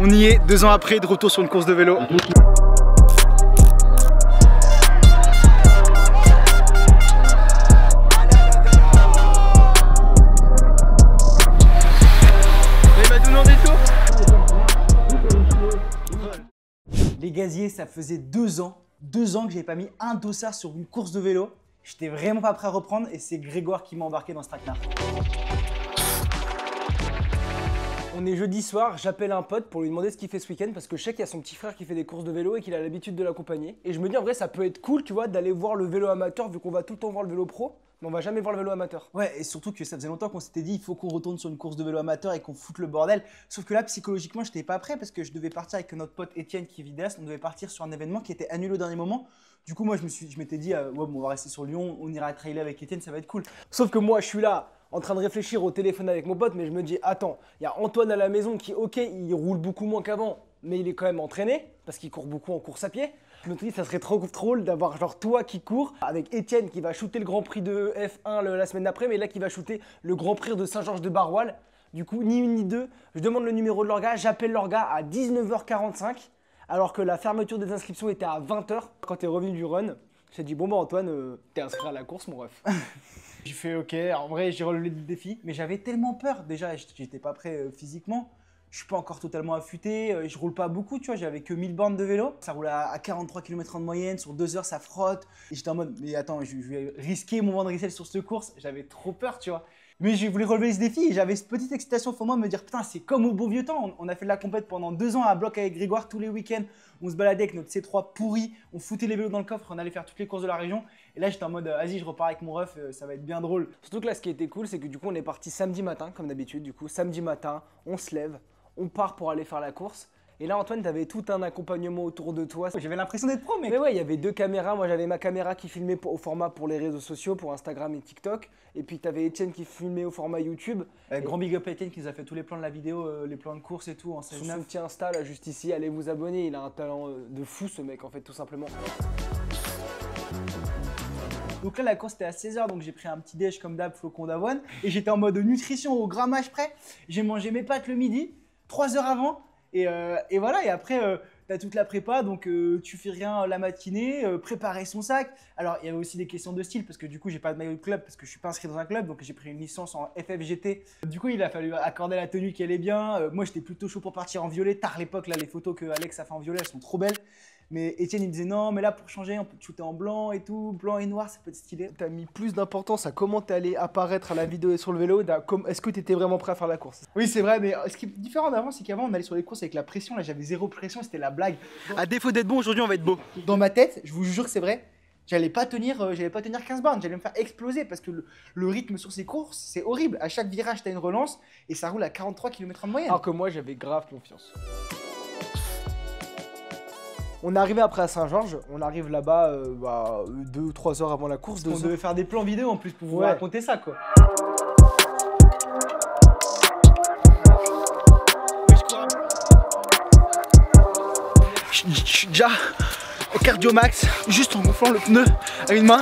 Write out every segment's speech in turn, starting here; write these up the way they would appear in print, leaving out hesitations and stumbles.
On y est 2 ans après, de retour sur une course de vélo. Les gaziers, ça faisait 2 ans que j'avais pas mis un dossard sur une course de vélo. J'étais vraiment pas prêt à reprendre et c'est Grégoire qui m'a embarqué dans ce traquenard. On est jeudi soir, j'appelle un pote pour lui demander ce qu'il fait ce week-end parce que je sais qu'il y a son petit frère qui fait des courses de vélo et qu'il a l'habitude de l'accompagner. Et je me dis en vrai ça peut être cool, tu vois, d'aller voir le vélo amateur vu qu'on va tout le temps voir le vélo pro. Mais on va jamais voir le vélo amateur. Ouais, et surtout que ça faisait longtemps qu'on s'était dit il faut qu'on retourne sur une course de vélo amateur et qu'on foute le bordel. Sauf que là, psychologiquement, j'étais pas prêt parce que je devais partir avec notre pote Étienne qui est vidéaste. On devait partir sur un événement qui était annulé au dernier moment. Du coup, moi, je m'étais dit ouais, bon, on va rester sur Lyon, on ira trailer avec Étienne, ça va être cool. Sauf que moi, je suis là en train de réfléchir au téléphone avec mon pote, mais je me dis attends, il y a Antoine à la maison qui, ok, il roule beaucoup moins qu'avant, mais il est quand même entraîné parce qu'il court beaucoup en course à pied. Je me suis dit, ça serait trop drôle d'avoir genre toi qui cours avec Étienne qui va shooter le Grand Prix de F1 la semaine d'après, mais là qui va shooter le Grand Prix de Saint-Georges-de-Baroual. Du coup, ni une ni deux, je demande le numéro de l'orga, j'appelle l'orga à 19h45, alors que la fermeture des inscriptions était à 20h. Quand t'es revenu du run, j'ai dit bon bah Antoine, t'es inscrit à la course mon ref. J'ai fait ok, en vrai j'ai relevé le défi, mais j'avais tellement peur. Déjà, j'étais pas prêt physiquement. Je suis pas encore totalement affûté, je roule pas beaucoup, tu vois, j'avais que 1000 bornes de vélo. Ça roule à 43 km/h de moyenne, sur 2 heures ça frotte. Et j'étais en mode, mais attends, je vais risquer mon vendredi sur cette course. J'avais trop peur, tu vois. Mais je voulais relever ce défi et j'avais cette petite excitation pour moi de me dire, putain, c'est comme au beau vieux temps. On a fait de la compète pendant 2 ans à bloc avec Grégoire tous les week-ends. On se baladait avec notre C3 pourri, on foutait les vélos dans le coffre, on allait faire toutes les courses de la région. Et là, j'étais en mode, vas-y, je repars avec mon ref, ça va être bien drôle. Surtout que là, ce qui était cool, c'est que du coup, on est parti samedi matin, comme d'habitude. Du coup, samedi matin, on se lève. On part pour aller faire la course. Et là, Antoine, t'avais tout un accompagnement autour de toi. J'avais l'impression d'être pro, mec. Mais ouais, il y avait 2 caméras. Moi, j'avais ma caméra qui filmait au format pour les réseaux sociaux, pour Instagram et TikTok. Et puis, t'avais Étienne qui filmait au format YouTube. Grand big up à Étienne qui nous a fait tous les plans de la vidéo, les plans de course et tout. En son soutien Insta, là, juste ici. Allez vous abonner. Il a un talent de fou, ce mec, en fait, tout simplement. Donc là, la course était à 16h, donc j'ai pris un petit déj comme d'hab, flocon d'avoine. Et j'étais en mode nutrition au grammage près. J'ai mangé mes pâtes le midi. 3 heures avant et voilà, et après tu as toute la prépa, donc tu fais rien la matinée, préparer son sac. Alors il y avait aussi des questions de style parce que du coup j'ai pas de maillot de club parce que je suis pas inscrit dans un club, donc j'ai pris une licence en FFGT. Du coup il a fallu accorder la tenue qui allait bien. Moi j'étais plutôt chaud pour partir en violet, tard l'époque, là les photos que Alex a fait en violet elles sont trop belles. Mais Étienne il me disait non, mais là pour changer on peut te shooter en blanc et tout, blanc et noir ça peut être stylé. T'as mis plus d'importance à comment t'allais apparaître à la vidéo et sur le vélo, est-ce que t'étais vraiment prêt à faire la course? Oui c'est vrai, mais ce qui est différent d'avant c'est qu'avant on allait sur les courses avec la pression, là j'avais zéro pression, c'était la blague. À défaut d'être bon, aujourd'hui on va être beau. Dans ma tête, je vous jure que c'est vrai, j'allais pas tenir 15 bornes, j'allais me faire exploser parce que le rythme sur ces courses c'est horrible. À chaque virage t'as une relance et ça roule à 43 km/h de moyenne. Alors que moi j'avais grave confiance. On est arrivé après à Saint-Georges, on arrive là-bas 2 ou 3 heures avant la course. On devait faire des plans vidéo en plus pour vous raconter ça quoi. Je suis déjà au cardio max, juste en gonflant le pneu à une main.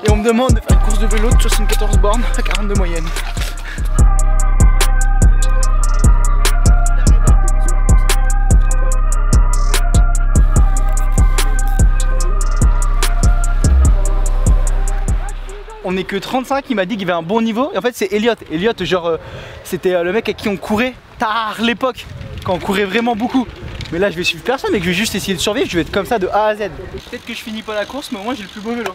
Et on me demande de faire une course de vélo de 74 bornes à 42 moyenne. On est que 35, il m'a dit qu'il avait un bon niveau. Et en fait, c'est Elliot. Elliot, genre, c'était le mec avec qui on courait tard l'époque, quand on courait vraiment beaucoup. Mais là, je vais suivre personne, mais que je vais juste essayer de survivre. Je vais être comme ça de A à Z. Peut-être que je finis pas la course, mais au moins, j'ai le plus beau vélo.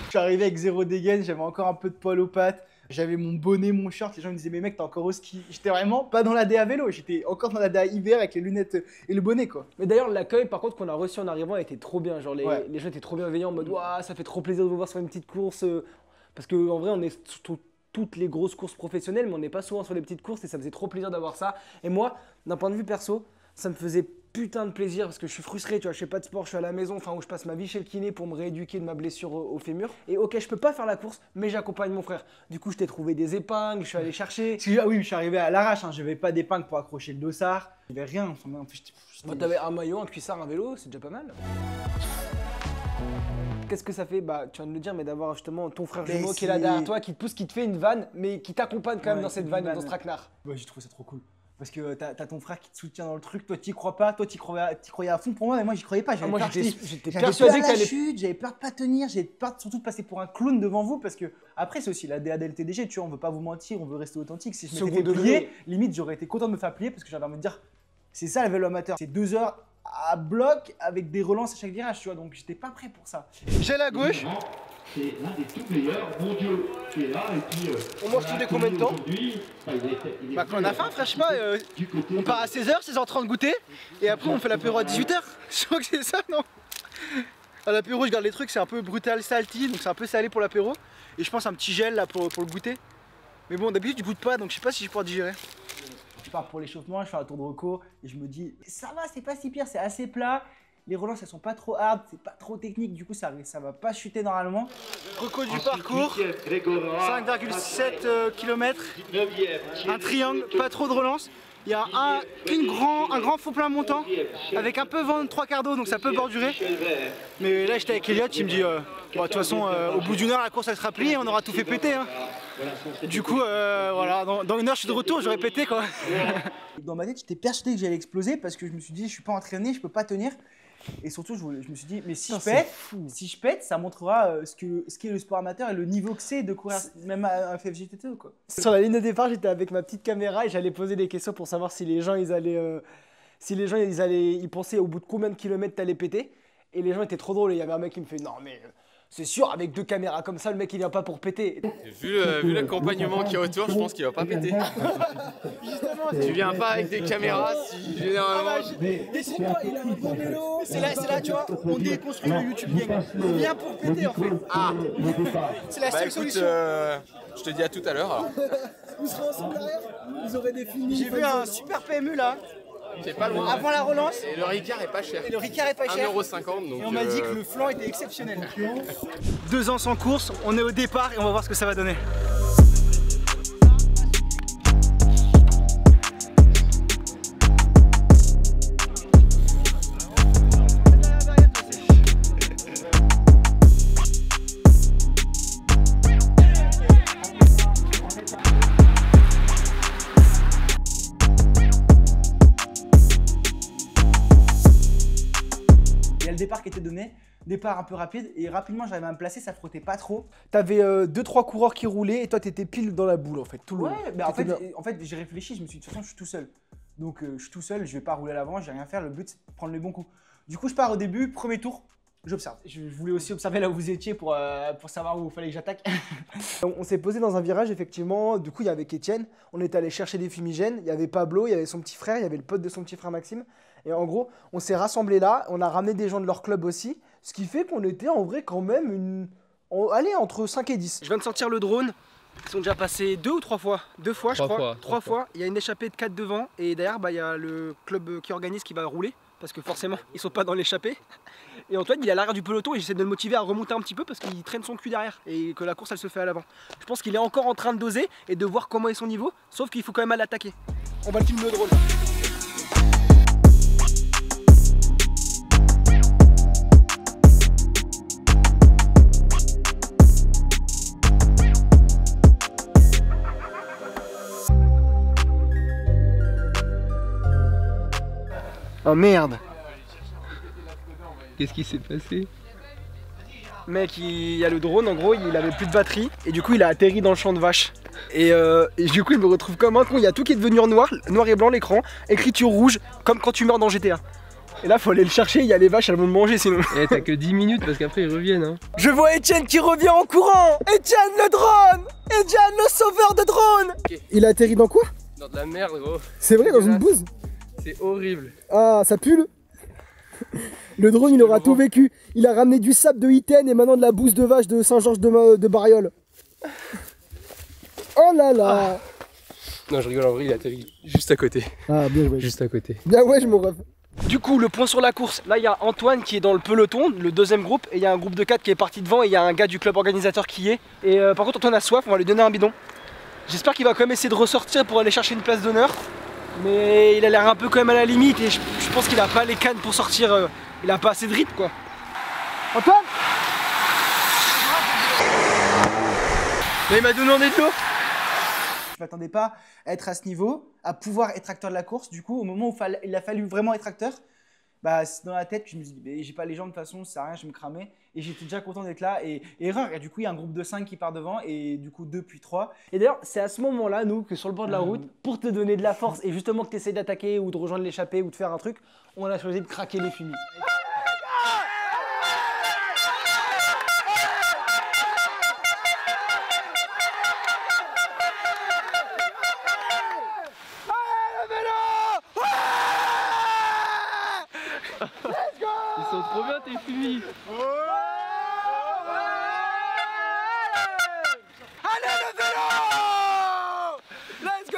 Je suis arrivé avec zéro dégaine, j'avais encore un peu de poil aux pattes. J'avais mon bonnet, mon short. Les gens me disaient, mais mec, t'es encore au ski. J'étais vraiment pas dans la DA vélo, j'étais encore dans la DA hiver avec les lunettes et le bonnet, quoi. Mais d'ailleurs, l'accueil, par contre, qu'on a reçu en arrivant était trop bien. Genre, les gens étaient trop bienveillants en mode, waouh, ça fait trop plaisir de vous voir sur une petite course. Parce qu'en vrai, on est sur toutes les grosses courses professionnelles, mais on n'est pas souvent sur les petites courses et ça faisait trop plaisir d'avoir ça. Et moi, d'un point de vue perso, ça me faisait putain de plaisir parce que je suis frustré, tu vois, je fais pas de sport, je suis à la maison, enfin où je passe ma vie chez le kiné pour me rééduquer de ma blessure au fémur. Et ok, je peux pas faire la course, mais j'accompagne mon frère. Du coup, je t'ai trouvé des épingles, je suis allé chercher. Ah oui, je suis arrivé à l'arrache, hein, j'avais pas d'épingles pour accrocher le dossard, j'avais rien. Enfin, en fait, t'avais un maillot, un cuissard, un vélo, c'est déjà pas mal. Qu'est-ce que ça fait? Bah, tu viens de le dire, mais d'avoir justement ton frère jumeau qui est là derrière toi, qui te pousse, qui te fait une vanne, mais qui t'accompagne quand même dans cette vanne et dans ce traquenard. Ouais, j'ai trouvé ça trop cool. Parce que t'as ton frère qui te soutient dans le truc, toi t'y crois pas, toi t'y croyais à fond pour moi, mais moi j'y croyais pas. J'avais peur, j'étais persuadé qu'elle chute, j'avais peur de pas tenir, j'avais peur surtout de passer pour un clown devant vous parce que après c'est aussi la DA d'LTDG, tu vois, on veut pas vous mentir, on veut rester authentique. Si je m'étais fait plier, limite j'aurais été content de me faire plier parce que j'avais envie de dire c'est ça le vélo amateur, c'est 2 heures à bloc avec des relances à chaque virage, tu vois, donc j'étais pas prêt pour ça. J'ai la gauche. C'est l'un des tout meilleurs, mon Dieu, qui est là et puis... on mange tous des combien de temps? Bah quand on a faim, frère, je sais pas, on part à 16h, 16h30 goûter, et après on fait l'apéro à 18h. Je crois que c'est ça, non? À l'apéro, je garde les trucs, c'est un peu brutal salty, donc c'est un peu salé pour l'apéro. Et je pense un petit gel là pour le goûter. Mais bon, d'habitude, je goûte pas, donc je sais pas si je pourrais digérer. Je pars pour l'échauffement, je fais un tour de reco, et je me dis, ça va, c'est pas si pire, c'est assez plat. Les relances elles sont pas trop hard, c'est pas trop technique, du coup ça va pas chuter normalement. Reco du parcours, 5,7 km, un triangle, pas trop de relance. Il y a un grand faux plein montant avec un peu vent de 3/4 d'eau, donc ça peut bordurer. Mais là j'étais avec Elliot, il me dit de toute façon au bout d'une heure la course elle sera pliée, on aura tout fait péter. Hein. Du coup voilà, dans une heure je suis de retour, j'aurais pété quoi. Dans ma tête j'étais persuadé que j'allais exploser parce que je me suis dit je suis pas entraîné, je peux pas tenir. Et surtout, je me suis dit, mais si je pète, ça montrera ce qu'est le sport amateur et le niveau que c'est de courir même à FFJTT quoi. Sur la ligne de départ, j'étais avec ma petite caméra et j'allais poser des questions pour savoir si les gens ils pensaient au bout de combien de kilomètres t'allais péter. Et les gens étaient trop drôles. Il y avait un mec qui me fait non mais c'est sûr avec 2 caméras comme ça le mec il vient pas pour péter. Vu l'accompagnement qu'il y a autour, je pense qu'il va pas péter. Tu viens pas avec des caméras si généralement. Décide-toi, il a un bon vélo. C'est là, tu vois, on déconstruit le YouTube Gang. On vient pour péter en fait. Ah, c'est la seule solution. Je te dis à tout à l'heure. Vous serez ensemble derrière. Vous aurez des films. J'ai vu un super PMU là. C'est pas loin. Avant la relance. Et le Ricard est pas cher. 1,50 €. Donc et on m'a dit que le flanc était exceptionnel. 2 ans sans course, on est au départ et on va voir ce que ça va donner. Départ qui était donné, départ un peu rapide et rapidement j'arrivais à me placer, ça frottait pas trop. T'avais 2-3 coureurs qui roulaient et toi t'étais pile dans la boule en fait, tout le long. Ouais, bah en fait j'ai réfléchi, je me suis dit de toute façon je suis tout seul. Donc je suis tout seul, je vais pas rouler à l'avant, je vais rien faire, le but c'est de prendre les bons coups. Du coup je pars au début, premier tour, j'observe. Je voulais aussi observer là où vous étiez pour savoir où il fallait que j'attaque. On s'est posé dans un virage effectivement, du coup il y avait Étienne, on est allé chercher des fumigènes, il y avait Pablo, il y avait son petit frère, il y avait le pote de son petit frère Maxime. Et en gros, on s'est rassemblés là, on a ramené des gens de leur club aussi, ce qui fait qu'on était en vrai quand même allez, entre 5 et 10. Je viens de sortir le drone, ils sont déjà passés 2 ou 3 fois, 2 fois je crois, 3 fois. Il y a une échappée de 4 devant et derrière il y a le club qui organise qui va rouler parce que forcément ils sont pas dans l'échappée. Et Antoine il est à l'arrière du peloton et j'essaie de le motiver à remonter un petit peu parce qu'il traîne son cul derrière et que la course elle se fait à l'avant. Je pense qu'il est encore en train de doser et de voir comment est son niveau, sauf qu'il faut quand même aller attaquer. On va le filmer le drone. Oh merde! Qu'est-ce qui s'est passé? Mec, il y a le drone, en gros, il avait plus de batterie et du coup il a atterri dans le champ de vache. Et du coup il me retrouve comme un con, il y a tout qui est devenu noir et blanc l'écran, écriture rouge, comme quand tu meurs dans GTA. Et là faut aller le chercher, il y a les vaches, elles vont me manger sinon. Et t'as que 10 minutes parce qu'après ils reviennent hein. Je vois Etienne qui revient en courant! Etienne le drone! Etienne le sauveur de drone! Okay. Il a atterri dans quoi? Dans de la merde gros. C'est vrai, dans une bouse? C'est horrible. Ah, ça pue le drone il aura tout vécu. Il a ramené du sable de Iten et maintenant de la bouse de vache de Saint-Georges de Bariol. Oh là là. Non je rigole, en vrai il a atterri juste à côté. Ah bien joué. Juste à côté. Bien ouais je mon ref. Du coup le point sur la course, là il y a Antoine qui est dans le peloton, le deuxième groupe, et il y a un groupe de 4 qui est parti devant et il y a un gars du club organisateur qui y est. Et par contre Antoine a soif, on va lui donner un bidon. J'espère qu'il va quand même essayer de ressortir pour aller chercher une place d'honneur. Mais il a l'air un peu quand même à la limite et je pense qu'il a pas les cannes pour sortir, il a pas assez de rythme quoi. Antoine! Mais il m'a demandé de l'eau! m'attendais pas à être à ce niveau, à pouvoir être acteur de la course. Du coup, au moment où il a fallu vraiment être acteur, bah, dans la tête, je me suis dit, j'ai pas les jambes de toute façon, ça sert à rien, je vais me cramer. Et j'étais déjà content d'être là. Et erreur, et du coup, il y a un groupe de 5 qui part devant, et du coup, 2 puis 3. Et d'ailleurs, c'est à ce moment-là, nous, que sur le bord de la route, pour te donner de la force et justement que tu essaies d'attaquer ou de rejoindre l'échappée ou de faire un truc, on a choisi de craquer les fumis. Ils sont trop bien tes fumis. Allez le vélo! Let's go!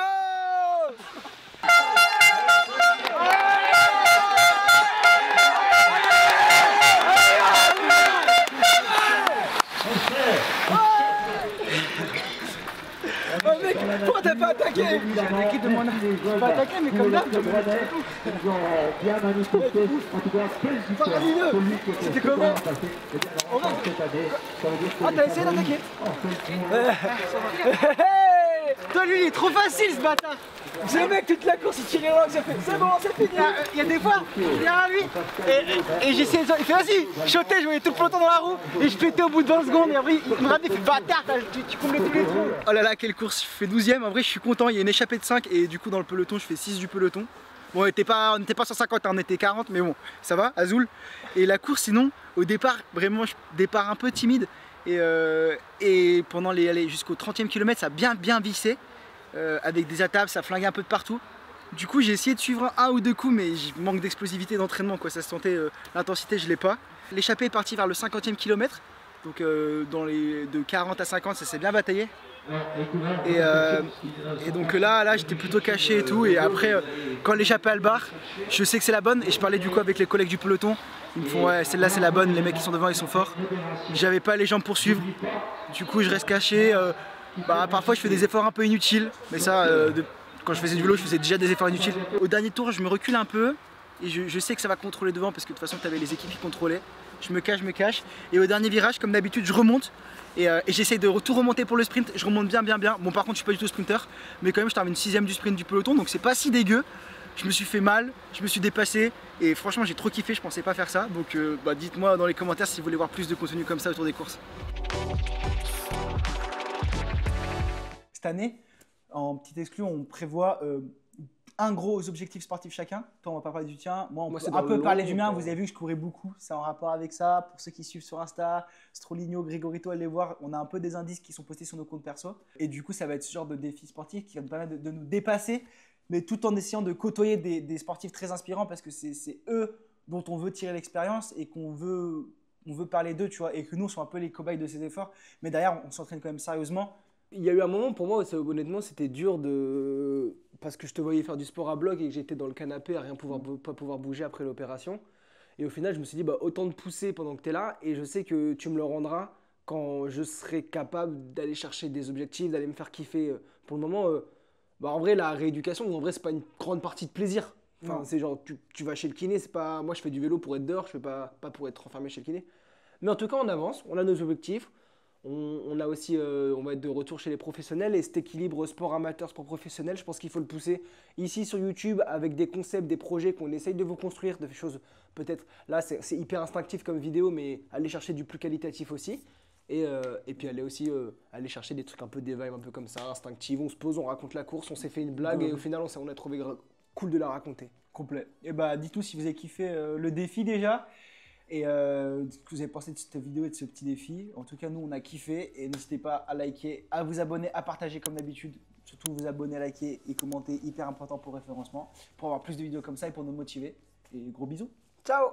Oh mec, pourquoi t'as pas attaqué? J'ai attaqué de mon arme. J'ai pas attaqué, mais comme d'hab, C'était comment? Ah, t'as essayé d'attaquer? Toi, lui, il est trop facile ce bâtard! Ce mec, toute la course, il tirait loin, j'ai fait c'est bon, c'est fini! Il y a des fois, derrière lui, et j'essayais de. Il fait vas-y, sauter, je voyais tout le peloton dans la roue, et je pétais au bout de 20 secondes, et après, il me ramenait, il fait bâtard, tu comblais tous les trous! Oh là là, quelle course! Je fais 12ème, en vrai, je suis content, il y a une échappée de 5, et du coup, dans le peloton, je fais 6 du peloton. Bon, on n'était pas 150, on était 40, mais bon, ça va, Azul. Et la course, sinon, au départ, vraiment, départ un peu timide. Et pendant jusqu'au 30e kilomètre, ça a bien vissé. Avec des attaques, ça flinguait un peu de partout. Du coup, j'ai essayé de suivre un ou deux coups, mais je manque d'explosivité d'entraînement, quoi. Ça se sentait, l'intensité, je l'ai pas. L'échappée est partie vers le 50e kilomètre. Donc, de 40 à 50, ça s'est bien bataillé. Et donc là j'étais plutôt caché et tout, et après quand l'échappée à le barre, je sais que c'est la bonne, et je parlais du coup avec les collègues du peloton, ils me font ouais, celle-là c'est la bonne, les mecs qui sont devant ils sont forts. J'avais pas les jambes pour suivre, du coup je reste caché, parfois je fais des efforts un peu inutiles, mais ça quand je faisais du vélo je faisais déjà des efforts inutiles. Au dernier tour je me recule un peu et je sais que ça va contrôler devant parce que de toute façon tu avais les équipes qui contrôlaient. Je me cache, et au dernier virage comme d'habitude je remonte. Et j'essaye de tout remonter pour le sprint, je remonte bien. Bon par contre je suis pas du tout sprinter, mais quand même je termine 6ème du sprint du peloton, donc c'est pas si dégueu. Je me suis fait mal, je me suis dépassé, et franchement j'ai trop kiffé, je pensais pas faire ça. Donc dites-moi dans les commentaires si vous voulez voir plus de contenu comme ça autour des courses. Cette année, en petit exclu, on prévoit un gros objectif sportif chacun. Toi, on va pas parler du tien. Moi, on peut un peu parler du mien. Vous avez vu que je courais beaucoup. C'est en rapport avec ça. Pour ceux qui suivent sur Insta, Stroligno, Grigorito, allez voir. On a un peu des indices qui sont postés sur nos comptes perso. Et du coup, ça va être ce genre de défi sportif qui va nous permettre de nous dépasser, mais tout en essayant de côtoyer des sportifs très inspirants parce que c'est eux dont on veut tirer l'expérience et qu'on veut parler d'eux, tu vois, et que nous, on soit un peu les cobayes de ces efforts. Mais derrière, on s'entraîne quand même sérieusement. Il y a eu un moment pour moi, honnêtement, c'était dur parce que je te voyais faire du sport à bloc et que j'étais dans le canapé à pas pouvoir bouger après l'opération. Et au final, je me suis dit, autant de pousser pendant que tu es là, et je sais que tu me le rendras quand je serai capable d'aller chercher des objectifs, d'aller me faire kiffer. Pour le moment, en vrai, la rééducation, en vrai, c'est pas une grande partie de plaisir. Enfin, c'est genre, tu vas chez le kiné, c'est pas. Moi, je fais du vélo pour être dehors, je fais pas pour être enfermé chez le kiné. Mais en tout cas, on avance, on a nos objectifs. On a aussi, on va être de retour chez les professionnels, et cet équilibre sport amateur, sport professionnel, je pense qu'il faut le pousser ici sur YouTube avec des concepts, des projets qu'on essaye de vous construire, de choses peut-être, là c'est hyper instinctif comme vidéo, mais aller chercher du plus qualitatif aussi. Et puis aller chercher des trucs un peu des vibes un peu comme ça, instinctifs, on se pose, on raconte la course, on s'est fait une blague et au final on a trouvé cool de la raconter. Complet. Et dites-nous si vous avez kiffé le défi déjà. Et ce que vous avez pensé de cette vidéo et de ce petit défi. En tout cas, nous, on a kiffé. Et n'hésitez pas à liker, à vous abonner, à partager comme d'habitude. Surtout vous abonner, liker et commenter. Hyper important pour le référencement. Pour avoir plus de vidéos comme ça et pour nous motiver. Et gros bisous. Ciao!